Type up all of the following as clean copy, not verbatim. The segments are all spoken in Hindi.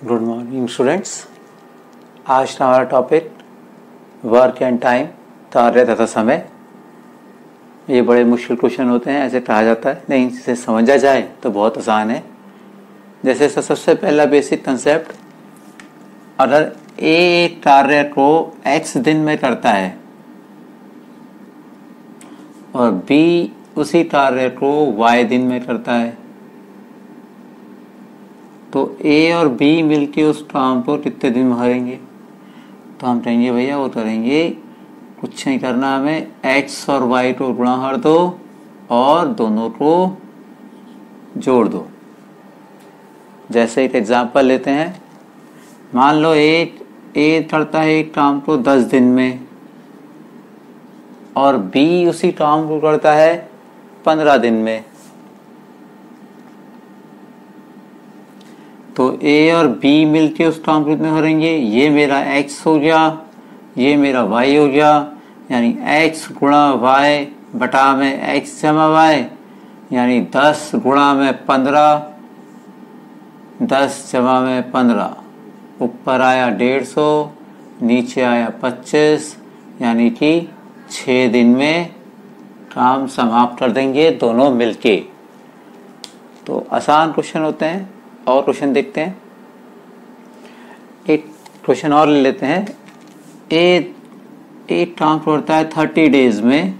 Good morning students. आज का हमारा टॉपिक वर्क एंड टाइम, कार्य तथा समय। ये बड़े मुश्किल क्वेश्चन होते हैं, ऐसे कहा जाता है, नहीं इसे समझा जाए तो बहुत आसान है। जैसे सबसे पहला बेसिक कंसेप्ट, अगर ए एक कार्य को x दिन में करता है और b उसी कार्य को y दिन में करता है, तो A और B मिलके उस काम को कितने दिन में करेंगे? तो हम कहेंगे भैया वो करेंगे, कुछ नहीं करना, हमें x और y को गुणा कर दो और दोनों को जोड़ दो। जैसे एक एग्जांपल लेते हैं, मान लो A करता है एक काम को 10 दिन में और B उसी काम को करता है 15 दिन में। तो A और B मिलके उस काम को कितने करेंगे? ये मेरा x हो गया, ये मेरा y हो गया, यानी x गुणा y बटा में x जमा y, यानी 10 गुणा में 15, 10 जमा में 15, ऊपर आया 150, नीचे आया 25, यानी कि 6 दिन में काम समाप्त कर देंगे दोनों मिलके। तो आसान क्वेश्चन होते हैं। और क्वेश्चन देखते हैं, एक क्वेश्चन और ले लेते हैं। एक काम करता है 30 डेज में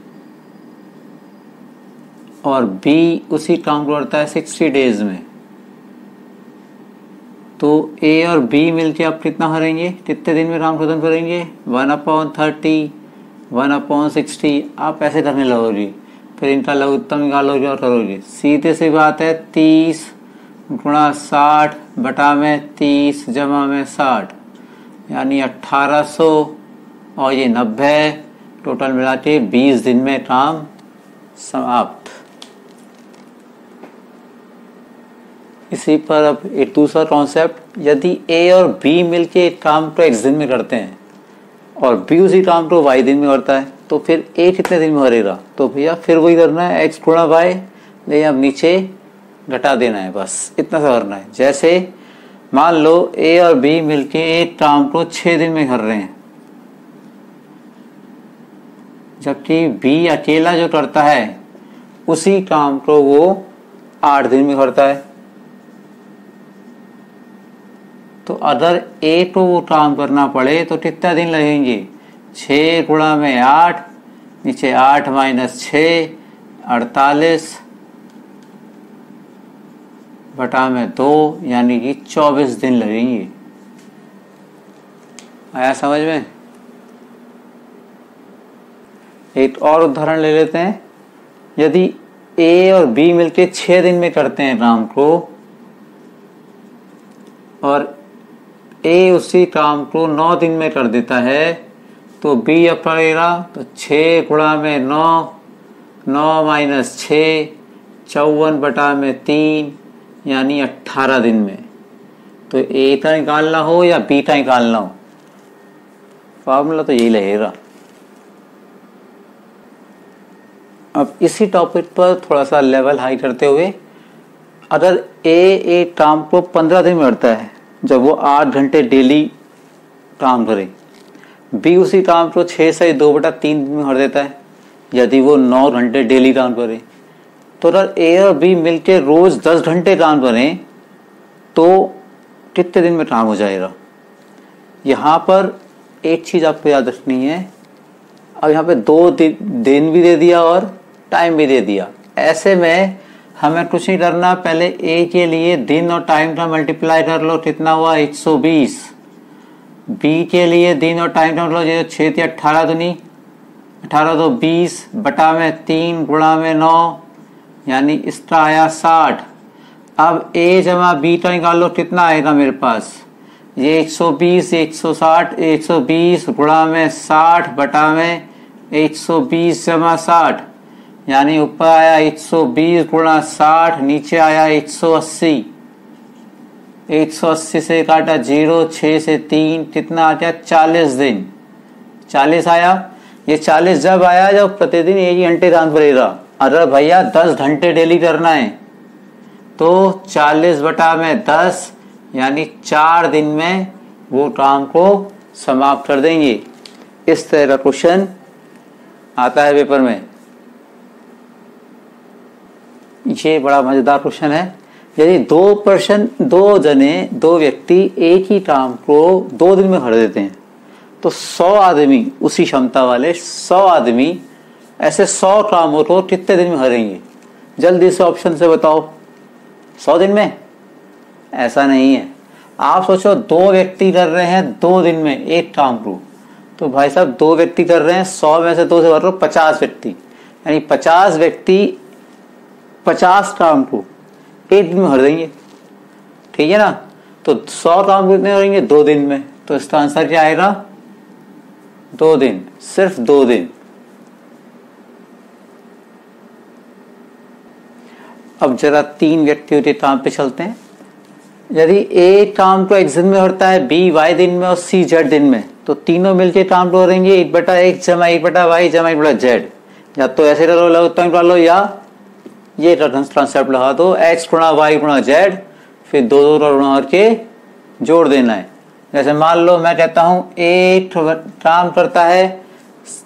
और B उसी काम करता है 60 डेज में। तो A और B मिलके आप कितना करेंगे, कितने दिन में काम खत्म करेंगे? 1/30, 1/60। आप ऐसे करने लगोगे, फिर इनका लघुत्तम निकालोगे और करोगे। सीधे सी बात है, 30 गुणा 60 बटा में 30 जमा में 60, यानी 1800 और ये 90, टोटल मिला के 20 दिन में काम समाप्त। इसी पर अब एक दूसरा कॉन्सेप्ट, यदि A और B मिलके एक काम को x दिन में करते हैं और B उसी काम को y दिन में करता है, तो फिर A कितने दिन में करेगा? तो भैया फिर वही करना है, x गुणा y, लेकिन अब नीचे घटा देना है, बस इतना सा करना है। जैसे मान लो A और B मिलके एक काम को 6 दिन में कर रहे हैं, जबकि B अकेला जो करता है उसी काम को वो 8 दिन में करता है। तो अगर A को वो काम करना पड़े तो कितना दिन लगेंगे? 6 गुणा में 8, नीचे 8 माइनस 6, 48 बटा में 2, यानी कि 24 दिन लगेंगे। आया समझ में? एक और उदाहरण ले लेते हैं। यदि A और B मिलके 6 दिन में करते हैं काम को और A उसी काम को 9 दिन में कर देता है, तो B अब करेगा तो 6 गुणा में 9, 9 माइनस 6, 54 बटा में 3, यानी 18 दिन में। तो A का निकालना हो या B का निकालना हो, फॉर्मूला तो यही लगेगा। अब इसी टॉपिक पर थोड़ा सा लेवल हाई करते हुए, अगर A एक काम को 15 दिन में करता है, जब वो 8 घंटे डेली काम करे, B उसी काम को 6 से 2/3 दिन में कर देता है, यदि वो 9 घंटे डेली काम करे, तो अगर A और B मिलके रोज 10 घंटे काम करें तो कितने दिन में काम हो जाएगा? यहाँ पर एक चीज आपको याद रखनी है। अब यहाँ पे 2 दिन भी दे दिया और टाइम भी दे दिया। ऐसे में हमें कुछ नहीं करना, पहले A के लिए दिन और टाइम का मल्टीप्लाई कर लो, कितना हुआ? 120। B के लिए दिन और टाइम का मतलब ये 6 × 18 दूनी 18 तो 20 बटा में 3 गुणा में 9, यानी इसका आया 60। अब A जमा B का निकाल लो, कितना आएगा मेरे पास? ये 120, 160, 120 गुणा में 60 बटा में 120 जमा 60, यानी ऊपर आया 120 गुणा 60, नीचे आया 180। 180 से काटा 0, 6 से 3, कितना आ गया? 40 दिन। 40 आया। ये 40 जब आया जब प्रतिदिन 1 घंटे काम करेगा। अगर भैया 10 घंटे डेली करना है तो 40 बटा में 10, यानी 4 दिन में वो काम को समाप्त कर देंगे। इस तरह का क्वेश्चन आता है पेपर में। ये बड़ा मजेदार क्वेश्चन है। यदि दो व्यक्ति एक ही काम को 2 दिन में कर देते हैं तो 100 आदमी, उसी क्षमता वाले 100 आदमी ऐसे 100 कामों को कितने दिन में करेंगे? जल्दी से ऑप्शन से बताओ। 100 दिन में? ऐसा नहीं है। आप सोचो 2 व्यक्ति कर रहे हैं 2 दिन में एक काम को, तो भाई साहब 2 व्यक्ति कर रहे हैं, 100 में से 2 से कर लो 50 व्यक्ति, यानी 50 व्यक्ति 50 काम को एक दिन में कर देंगे। ठीक है ना? तो 100 काम कितने करेंगे? 2 दिन में। तो इसका आंसर क्या आएगा? 2 दिन, सिर्फ 2 दिन। अब जरा 3 व्यक्तियों के काम पे चलते हैं। यदि ए काम को x दिन में करता है, बी y दिन में और सी z दिन में, तो तीनों मिलके काम को करेंगे 1/x जमा 1/y जमा 1/z। या तो ऐसे लगा लो या ये कंसेप्ट लगा दो, x गुणा y गुणा z, फिर 2 गुणा करके जोड़ देना है। जैसे मान लो मैं कहता हूं ए काम करता है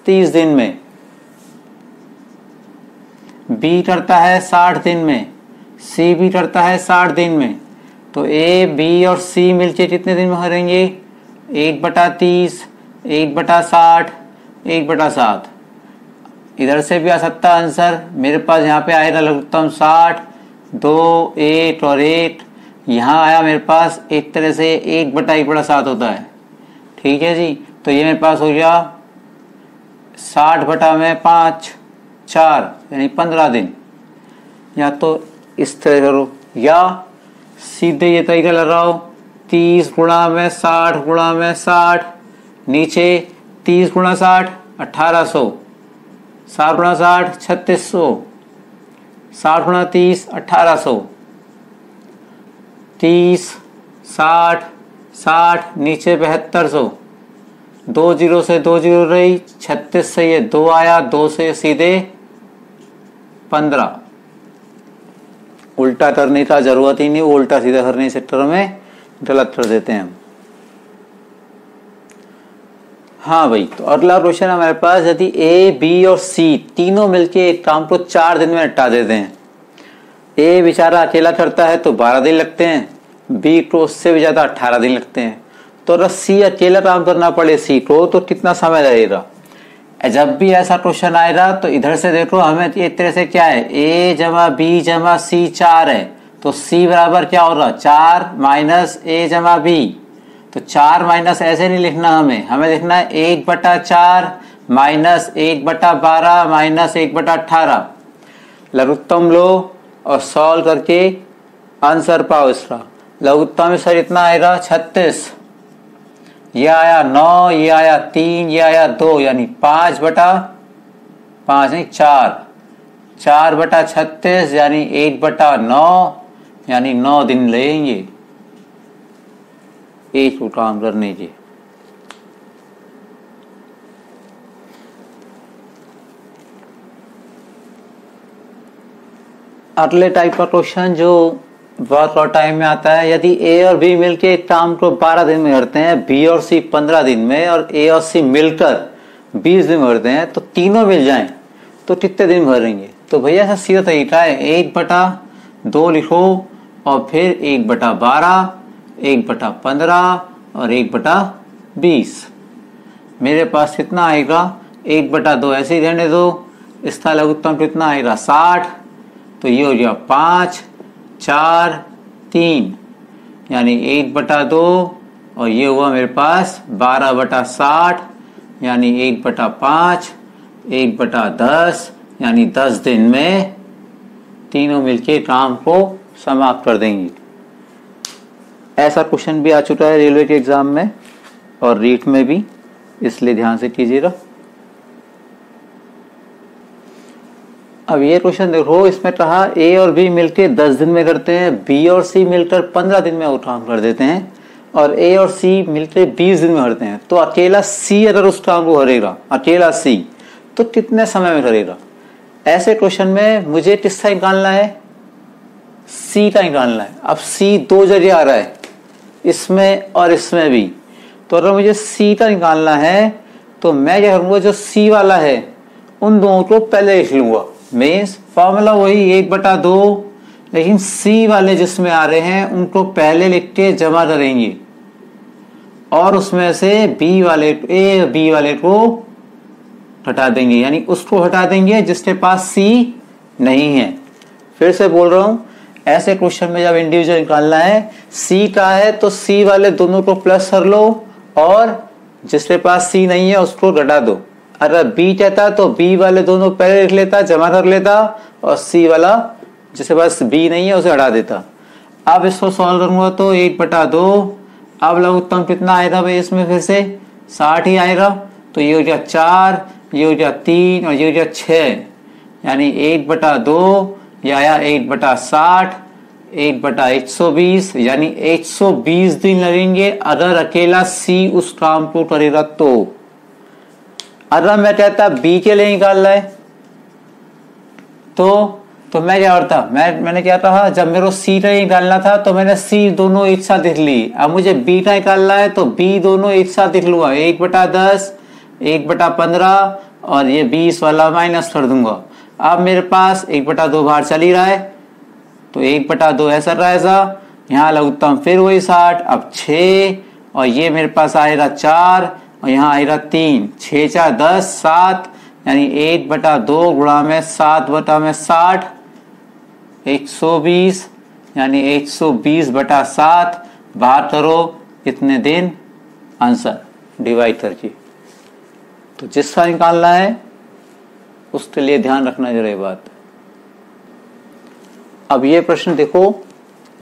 30 दिन में, बी करता है 60 दिन में, सी भी करता है 60 दिन में, तो ए बी और सी मिलके कितने दिन में करेंगे? 1/30, 1/60, 1/7। इधर से भी आ सकता आंसर। मेरे पास यहाँ पे आएगा लघुत्तम 60, 2, 8 और 8। यहाँ आया मेरे पास एक तरह से 1/1/7 होता है। ठीक है जी, तो ये मेरे पास हो गया 60/5, 4 यानी 15 दिन। या तो इस तरह करो या सीधे ये तरीका लगाओ, 30 गुणा में 60 गुणा में 60, नीचे 30 गुणा 60 1800, 60 गुणा 60 3600, 60 गुणा 30 1800, 30 60 60 नीचे 7200, 2 जीरो से 2 जीरो रही, 36 से ये 2 आया, 2 से सीधे 15। उल्टा करने का जरूरत ही नहीं, उल्टा सीधा करने के चक्कर में गलत कर देते हैं हम। हाँ भाई, तो अगला क्वेश्चन हमारे पास, यदि ए बी और सी तीनों मिलके एक काम को 4 दिन में निपटा देते हैं। ए बेचारा अकेला करता है तो 12 दिन लगते हैं, बी को उससे भी ज्यादा 18 दिन लगते हैं। तो अगर सी अकेला काम करना पड़े सी को तो कितना समय लगेगा? जब भी ऐसा क्वेश्चन आएगा तो इधर से देखो, हमें एक तरह से क्या है, ए जमा बी जमा सी 4 है, तो सी बराबर क्या होगा? 4 माइनस ए जमा बी। तो 4 माइनस ऐसे नहीं लिखना, हमें लिखना है 1/4 माइनस 1/12 माइनस 1/18। लघुत्तम लो और सॉल्व करके आंसर पाओ इसका। लघुत्तम में सर इतना आएगा 36, ये आया 9, ये आया 3, ये आया 2, यानी 5/5 नहीं 4, 4/36 यानी 1/9, यानी 9 दिन लगेंगे एक को काम करने के। अगले टाइप का क्वेश्चन जो बहुत टाइम में आता है, यदि ए और बी मिलके एक काम को 12 दिन में करते हैं, बी और सी 15 दिन में, और ए और सी मिलकर 20 दिन में करते हैं, तो तीनों मिल जाएं तो कितने दिन भरेंगे? तो भैया ऐसा सीधा तरीका है, 1/2 लिखो और फिर 1/12, 1/15 और 1/20। मेरे पास कितना आएगा? 1/2 ऐसे ही रहने दो। इसका लघुत्तम कितना आएगा? 60। तो ये हो गया 5, 4, 3, यानी 1/2 और ये हुआ मेरे पास 12/60, यानी 1/5, 1/10, यानी 10 दिन में तीनों मिलके काम को समाप्त कर देंगे। ऐसा क्वेश्चन भी आ चुका है रेलवे के एग्जाम में और रीट में भी, इसलिए ध्यान से कीजिएगा। अब ये क्वेश्चन देखो, इसमें कहा ए और बी मिलकर 10 दिन में करते हैं, बी और सी मिलकर 15 दिन में वो काम कर देते हैं, और ए और सी मिलकर 20 दिन में करते हैं। तो अकेला सी अगर उस काम को करेगा, अकेला सी, तो कितने समय में करेगा? ऐसे क्वेश्चन में मुझे किसका निकालना है? सी का निकालना है। अब सी 2 जगह आ रहा है, इसमें और इसमें भी। तो अगर मुझे सी का निकालना है तो मैं क्या करूँगा, जो सी वाला है उन दोनों को पहले लिख लूँगा। मीन्स फॉर्मूला वही 1/2, लेकिन सी वाले जिसमें आ रहे हैं उनको पहले लिख के जमा करेंगे और उसमें से बी वाले ए बी वाले को हटा देंगे, यानी उसको हटा देंगे जिसके पास सी नहीं है। फिर से बोल रहा हूं, ऐसे क्वेश्चन में जब इंडिविजुअल निकालना है, सी का है तो सी वाले दोनों को प्लस कर लो और जिसके पास सी नहीं है उसको घटा दो। अगर बी कहता तो बी वाले दोनों पहले लिख लेता, जमा कर लेता, और सी वाला जिसके पास बी नहीं है उसे हटा देता। अब इसको सॉल्व करूंगा तो 1/2। अब लघुत्तम कितना आएगा भाई, इसमें फिर से 60 ही आएगा। तो ये हो गया 4, ये हो गया 3 और ये हो गया 6, यानी 1/2 ये आया 1/60, 1/120, यानी 120 दिन लगेंगे अगर अकेला सी उस काम को करेगा। तो अगर मैं कहता बी के लिए निकालना है तो मैं क्या करता, मैंने क्या कहा, जब मेरे को सी का निकालना था तो मैंने सी दोनों एक साथ लिख ली। अब मुझे बी का निकालना है तो बी दोनों एक साथ लिख लूंगा, 1/10, 1/15 और ये 20 वाला माइनस कर दूंगा। अब मेरे पास 1/2 बाहर चल ही रहा है तो 1/2 ऐसा रहेगा। यहाँ लघुत्तम फिर वही 60, अब 6 और ये मेरे पास आएगा 4 और यहाँ आएगा 3, 6 4 10 7, यानी 1/2 गुणा में 7/60, 120, यानी 120/7 बाहर करो इतने दिन आंसर डिवाइड करके। तो जिसका निकालना है उसके लिए ध्यान रखना जरूरी बात। अब ये प्रश्न देखो,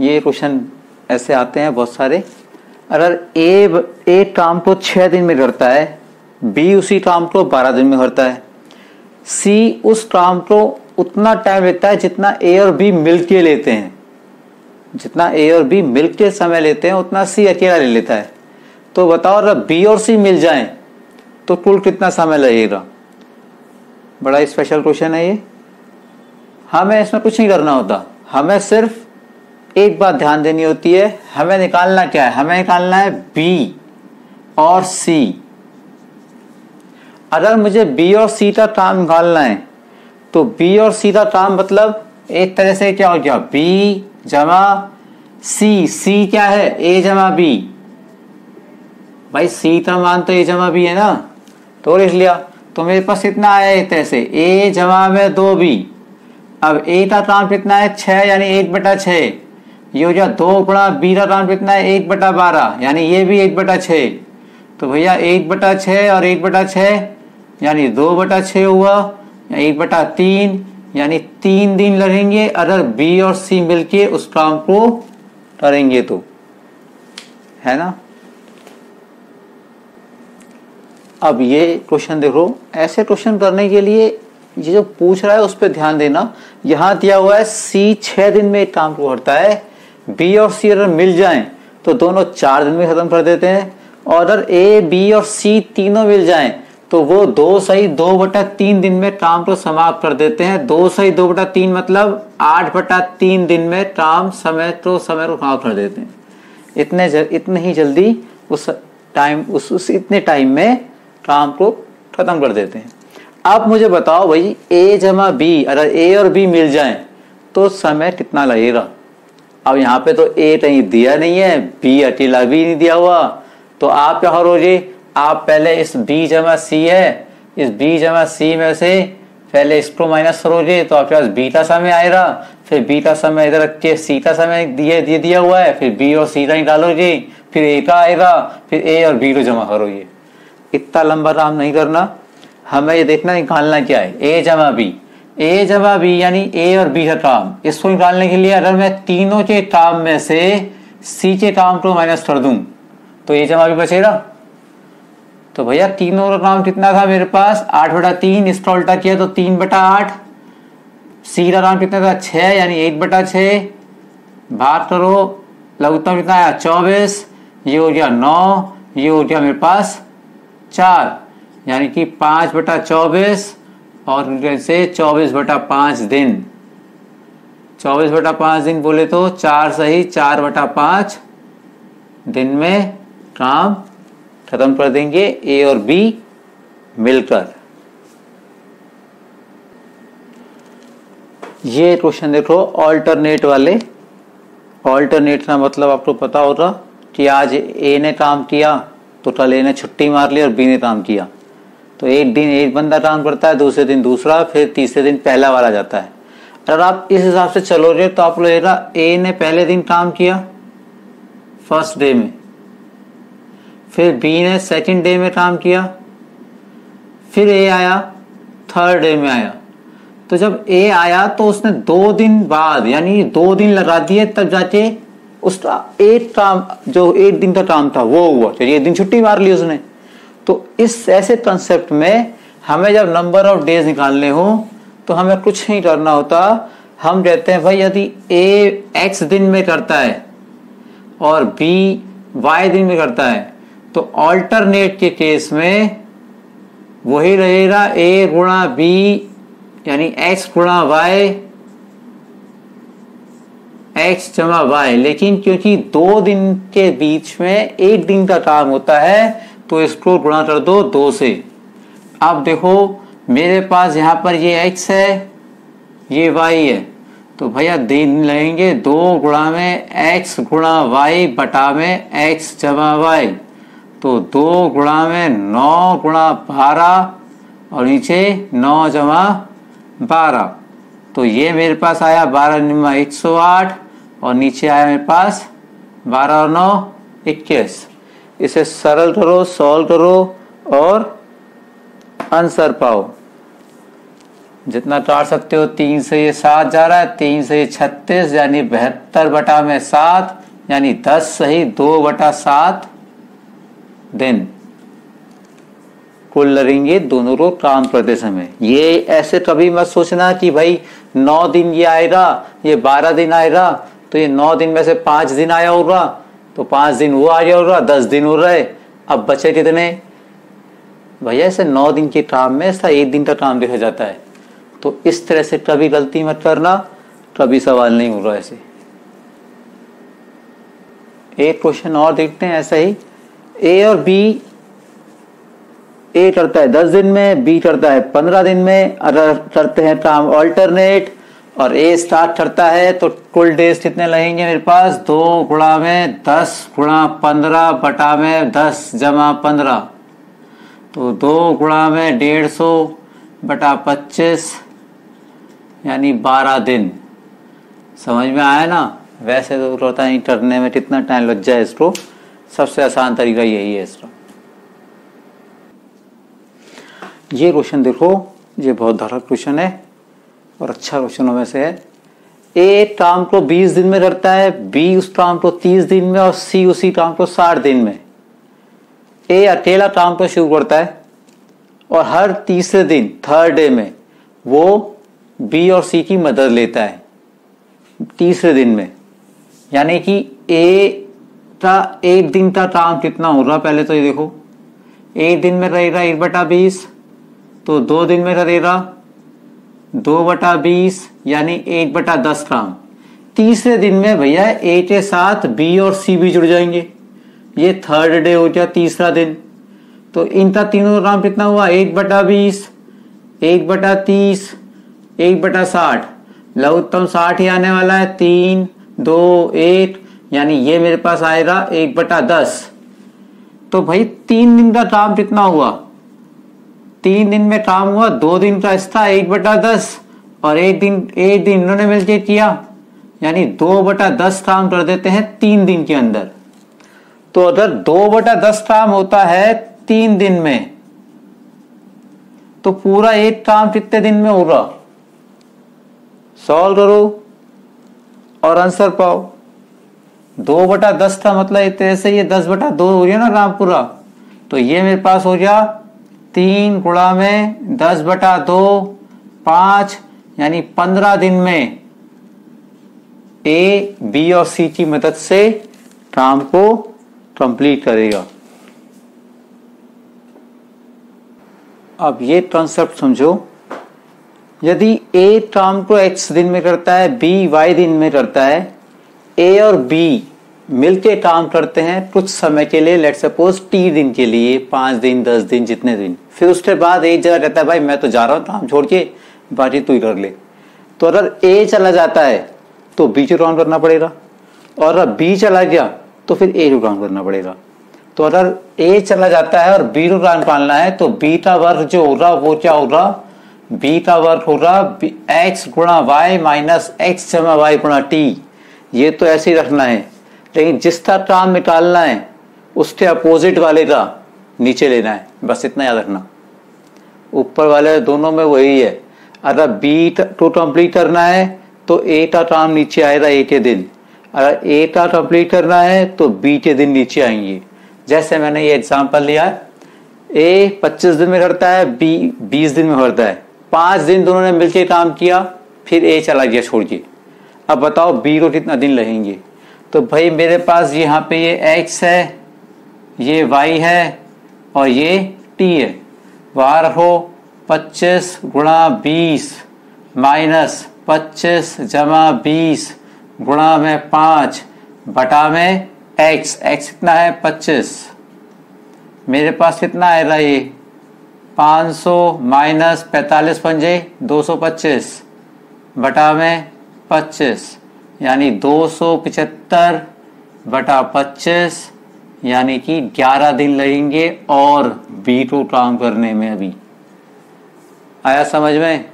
ये क्वेश्चन ऐसे आते हैं बहुत सारे। अगर ए एक काम को 6 दिन में करता है, बी उसी काम को 12 दिन में करता है, सी उस काम को उतना टाइम लेता है जितना ए और बी मिलके लेते हैं। जितना ए और बी मिलके समय लेते हैं उतना सी अकेला ले लेता है। तो बताओ अगर बी और सी मिल जाएं तो कुल कितना समय लगेगा। बड़ा स्पेशल क्वेश्चन है ये। हमें इसमें कुछ नहीं करना होता, हमें सिर्फ एक बात ध्यान देनी होती है। हमें निकालना क्या है, हमें निकालना है बी और सी। अगर मुझे बी और सी का काम निकालना है तो बी और सी का काम मतलब एक तरह से क्या हो गया, बी जमा सी। सी क्या है, ए जमा बी। भाई सी का मान तो ए जमा बी है ना, तो लिख लिया। तो मेरे पास कितना आया एक तरह से, ए जमा में 2b। अब ए का काम कितना है 6, यानी 1/6। ये हो गया 2 गुणा बी का काम कितना है 1/12, यानी ये भी 1/6। तो भैया 1/6 और 1/6 यानी 2/6 हुआ, 1/3 यानी 3 दिन लगेंगे अगर बी और सी मिलके उस काम को करेंगे तो, है ना। अब ये क्वेश्चन देखो, ऐसे क्वेश्चन करने के लिए ये जो पूछ रहा है उस पर ध्यान देना। यहाँ दिया हुआ है सी 6 दिन में एक काम को करता है, बी और सी अगर मिल जाएं तो दोनों 4 दिन में खत्म कर देते हैं, और अगर ए बी और सी तीनों मिल जाएं तो वो 2 सही 2/3 दिन में काम को समाप्त कर देते हैं। 2 सही 2/3 मतलब 8/3 दिन में काम समय को समाप्त कर देते हैं। इतने ही जल्दी उस इतने टाइम में काम को खत्म कर देते हैं। अब मुझे बताओ भाई ए जमा बी, अगर ए और बी मिल जाएं तो समय कितना लगेगा। अब यहाँ पे तो ए कहीं दिया नहीं है, बी अकेला भी नहीं दिया हुआ, तो आप क्या करोगे, आप पहले इस बी जमा सी है, इस बी जमा सी में से पहले इसको माइनस करोगे तो आपके पास बी का समय आएगा। फिर बी का समय इधर रख के सी का समय दिया हुआ है, फिर बी और सी का निकालोगे, फिर ए का आएगा, फिर ए और बी को जमा करोगे। इतना लंबा काम नहीं करना, हमें ये देखना निकालना क्या है, ए जमा बी। ए जमा बी यानी ए और बी का काम। इसको निकालने के लिए अगर मैं तीनों के काम में से सी के काम को माइनस कर दूं तो ए जमा बी बचेगा। तो भैया तीनों का काम कितना था मेरे पास 8/3, इसका उल्टा किया तो 3/8। सी का काम कितना था 6, यानी 1/6। बात करो लघुत्तम कितना आया 24, ये हो गया 9, ये हो गया मेरे पास 4, यानी कि 5/24 और से 24/5 दिन। 24/5 दिन बोले तो 4 सही 4/5 दिन में काम खत्म कर देंगे ए और बी मिलकर। ये क्वेश्चन देखो ऑल्टरनेट वाले। ऑल्टरनेट का मतलब आपको पता होगा कि आज ए ने काम किया तो कल ए ने छुट्टी मार ली और बी ने काम किया, तो एक दिन एक बंदा काम करता है, दूसरे दिन दूसरा, फिर तीसरे दिन पहला वाला जाता है। अगर आप इस हिसाब से चलोगे तो आप लगेगा ए ने पहले दिन काम किया फर्स्ट डे में, फिर बी ने सेकंड डे में काम किया, फिर ए आया थर्ड डे में आया। तो जब ए आया तो उसने 2 दिन बाद यानी 2 दिन लगा दिए तब जाके उसका एक काम जो एक दिन का काम था वो हुआ, चलिए एक दिन छुट्टी मार ली उसने। तो इस ऐसे कंसेप्ट में हमें जब नंबर ऑफ डेज निकालने हो तो हमें कुछ नहीं करना होता। हम कहते हैं भाई यदि ए एक्स दिन में करता है और बी वाई दिन में करता है तो ऑल्टरनेट के केस में वही रहेगा ए गुणा बी यानी एक्स गुणा वाई, एक्स जमा वाई। लेकिन क्योंकि 2 दिन के बीच में एक दिन का काम होता है तो इसको गुणा कर दो 2 से। अब देखो मेरे पास यहाँ पर ये x है ये y है, तो भैया दिन लगेंगे 2 गुणा में x गुणा y बटा में x जमा y, तो 2 गुणा में 9 गुणा 12 और नीचे 9 जमा 12, तो ये मेरे पास आया 12 निम्मा 108 और नीचे आया मेरे पास 12 और 9 21। इसे सरल करो, सॉल्व करो और आंसर पाओ। जितना काट सकते हो। 3 से ये 7 जा रहा है, 3 से ये 36 यानी 72 बटा में 7 यानी 10 सही 2 बटा 7 दिन कुल लगेंगे दोनों को काम करते समय। ये ऐसे कभी मत सोचना कि भाई 9 दिन ये आएगा ये 12 दिन आएगा, तो ये 9 दिन में से 5 दिन आया होगा तो 5 दिन वो आ गया होगा, 10 दिन हो रहे, अब बचे कितने भैया। ऐसे 9 दिन के काम में ऐसा एक दिन का काम देखा जाता है, तो इस तरह से कभी गलती मत करना, कभी सवाल नहीं हो रहा ऐसे। एक क्वेश्चन और देखते हैं ऐसा ही। ए और बी, ए करता है 10 दिन में, बी करता है 15 दिन में। अगर करते हैं काम ऑल्टरनेट और ए स्टार्ट करता है तो कुल डेज कितने लगेंगे मेरे पास 2 गुणा में 10 गुणा 15 बटा में 10 जमा 15, तो 2 गुणा में 150 बटा 25 यानी 12 दिन। समझ में आया ना। वैसे तो होता नहीं करने में कितना टाइम लग जाए इसको, सबसे आसान तरीका यही है इसका। ये क्वेश्चन देखो, ये बहुत धारक क्वेश्चन है और अच्छा क्वेश्चनों में से है। ए काम को 20 दिन में करता है, बी उस काम को 30 दिन में और सी उसी काम को 60 दिन में। ए अकेला काम को शुरू करता है और हर तीसरे दिन थर्ड डे में वो बी और सी की मदद लेता है तीसरे दिन में। यानी कि ए का एक दिन का काम कितना हो रहा, पहले तो ये देखो, एक दिन में रहेगा 1/20, तो 2 दिन में रहेगा 2/20 यानी 1/10 काम। तीसरे दिन में भैया ए के साथ बी और सी भी जुड़ जाएंगे, ये थर्ड डे हो गया तीसरा दिन। तो इनका तीनों का काम कितना हुआ 1/20, 1/30, 1/60, लघुत्तम 60 ही आने वाला है। 3, 2, 1 यानी ये मेरे पास आएगा 1/10। तो भाई 3 दिन का काम कितना हुआ, 3 दिन में काम हुआ 2 दिन का एक्स्ट्रा 1/10 और एक दिन इन्होंने मिलकर किया यानी 2/10 काम कर देते हैं 3 दिन के अंदर। तो अगर 2/10 काम होता है 3 दिन में तो पूरा एक काम कितने दिन में होगा, सॉल्व करो और आंसर पाओ। 2/10 का मतलब एक तरह से ये 10/2 हो गया ना काम पूरा। तो ये मेरे पास हो गया 3 गुणा में 10/2 5 यानी 15 दिन में ए बी और सी की मदद से काम को कंप्लीट करेगा। अब ये कॉन्सेप्ट समझो, यदि ए काम को x दिन में करता है, बी y दिन में करता है, ए और बी मिलके काम करते हैं कुछ समय के लिए, लेट सपोज टी दिन के लिए, 5 दिन 10 दिन जितने दिन, फिर उसके बाद एक जगह कहता है भाई मैं तो जा रहा हूँ काम छोड़ के, बाकी तू ही कर ले। तो अगर ए चला जाता है तो बी को काम करना पड़ेगा, और अगर बी चला गया तो फिर ए को काम करना पड़ेगा। तो अगर ए चला जाता है और बी को काम पालना है तो बीटा वर्ग जो होगा वो क्या होगा, बीटा वर्ग होगा एक्स गुणा वाई माइनस एक्स जमा वाई गुणा टी। ये तो ऐसे ही रखना है, लेकिन जिसका काम निकालना है उसके अपोजिट वाले का नीचे लेना है, बस इतना याद रखना। ऊपर वाले दोनों में वही है। अगर बी को कंप्लीट करना है तो ए का काम नीचे आएगा ए के दिन, अगर ए का कंप्लीट करना है तो बी के दिन नीचे आएंगे। जैसे मैंने ये एग्जांपल लिया, ए 25 दिन में करता है, बी 20 दिन में करता है, 5 दिन दोनों ने मिलकर काम किया, फिर ए चला गया छोड़ के। अब बताओ बी को कितना दिन लगेंगे। तो भाई मेरे पास यहाँ पे ये x है, ये y है और ये t है। बाहर हो 25 गुणा 20 माइनस 25 जमा 20 गुणा में 5 बटा में x कितना है 25। मेरे पास कितना आएगा ये 500 माइनस 45 पंजे 225 बटा में 25 यानी 275 बटा 25 यानी कि 11 दिन लगेंगे और बी को काम करने में। अभी आया समझ में?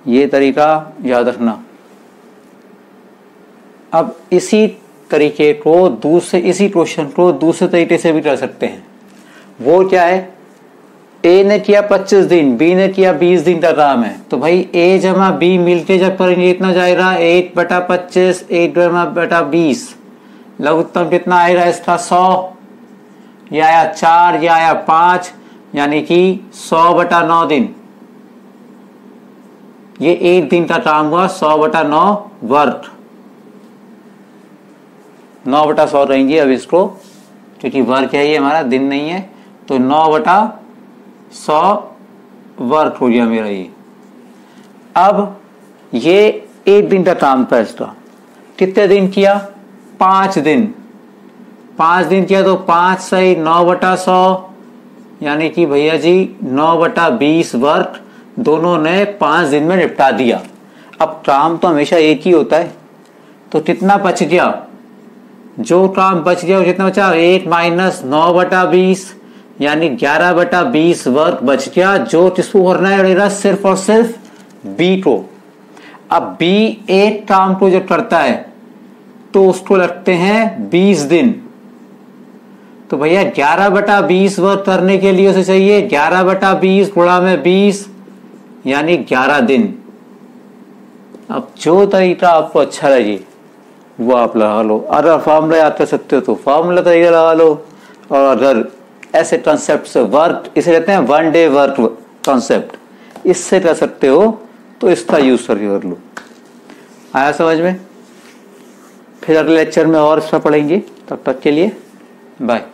ये तरीका याद रखना। अब इसी तरीके को इसी क्वेश्चन को दूसरे तरीके से भी कर सकते हैं। वो क्या है, ए ने किया 25 दिन, बी ने किया 20 दिन का काम है, तो भाई ए जमा बी मिलके जब करेंगे इतना जाएगा 8 बटा 25 8 बटा 20, लघुत्तम कितना आएगा इसका 100, यह आया 4, यह आया 5 यानी कि 100 बटा 9 दिन। ये एक दिन का काम हुआ 100 बटा 9 वर्ग, 9 बटा 100 रहेंगे अब इसको, क्योंकि वर्ग है ये हमारा, दिन नहीं है, तो 9 बटा 100 वर्ग हो गया मेरा ये। अब ये एक दिन का काम था इसका, कितने दिन किया 5 दिन, 5 दिन किया तो 5 सही 9 बटा 100 यानी कि भैया जी 9 बटा 20 वर्ग दोनों ने 5 दिन में निपटा दिया। अब काम तो हमेशा एक ही होता है, तो कितना बच गया, जो काम बच गया वो कितना बचा 8 माइनस 9 बटा 20 यानी 11 बटा 20 वर्ग बच गया, जो किसको करना है सिर्फ और सिर्फ बी को। अब बी एक काम को जब करता है तो उसको लगते हैं 20 दिन, तो भैया 11 बटा 20 वर्ग करने के लिए उसे चाहिए 11 बटा 20 गुणा में 20 यानी 11 दिन। अब जो तरीका आपको अच्छा लगे वो आप लगा लो, अगर फॉर्मूला याद कर सकते हो तो फॉर्मूला तरीका लगा लो, और अगर ऐसे कॉन्सेप्ट से वर्क, इसे कहते हैं 1 डे वर्क कॉन्सेप्ट, इससे कर सकते हो तो इसका यूज करके कर लो। आया समझ में? फिर अगले लेक्चर में और इसमें पढ़ेंगे, तब तक के लिए बाय।